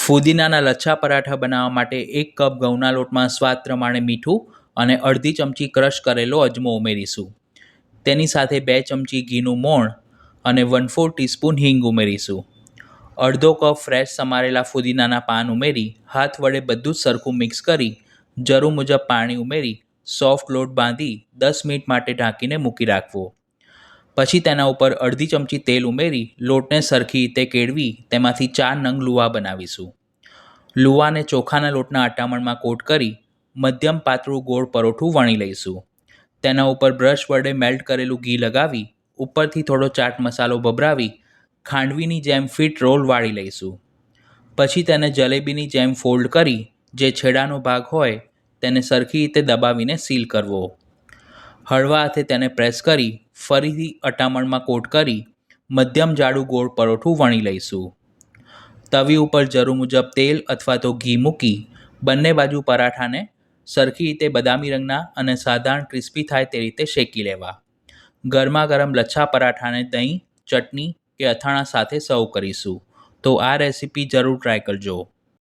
ફુદીનાના લચ્છા પરાઠા બનાવવા માટે 1 કપ ઘઉંના લોટમાં સ્વાદ પ્રમાણે મીઠું અને અડધી ચમચી ક્રશ કરેલો અજમો ઉમેરીશું. તેની સાથે 2 ચમચી ઘીનું મોણ અને 1/4 ટીસ્પૂન હિંગ ઉમેરીશું. અડધો કપ ફ્રેશ સમારેલા ફુદીનાના પાન ઉમેરી હાથ વડે બધું જ સરખું મિક્સ કરી જરૂર મુજબ પાણી ઉમેરી સોફ્ટ લોટ બાંધી 10 મિનિટ માટે ઢાંકીને મૂકી રાખવો. પછી તેના ઉપર અડધી ચમચી તેલ ઉમેરી લોટને સરખી રીતે કેળવી તેમાંથી 4 નંગ લુવા બનાવીશું. લુવાને ચોખાના લોટના અટામણમાં કોટ કરી મધ્યમ પાતળું ગોળ પરોઠું વણી લઈશું. તેના ઉપર બ્રશ વડે મેલ્ટ કરેલું ઘી લગાવી ઉપરથી થોડો ચાટ મસાલો ભભરાવી ખાંડવીની જેમ ફિટ રોલ વાળી લઈશું. પછી તેને જલેબીની જેમ ફોલ્ડ કરી જે છેડાનો ભાગ હોય તેને સરખી રીતે દબાવીને સીલ કરવો. હળવા હાથે તેને પ્રેસ કરી ફરીથી અટામણમાં કોટ કરી મધ્યમ જાડું ગોળ પરોઠું વણી લઈશું. તવી ઉપર જરૂર મુજબ તેલ અથવા તો ઘી મૂકી બંને બાજુ પરાઠાને સરખી રીતે બદામી રંગના અને સાધારણ ક્રિસ્પી થાય તે રીતે શેકી લેવા. ગરમા ગરમ લચ્છા પરાઠાને દહીં, ચટણી કે અથાણા સાથે સર્વ કરીશું. તો આ રેસીપી જરૂર ટ્રાય કરજો.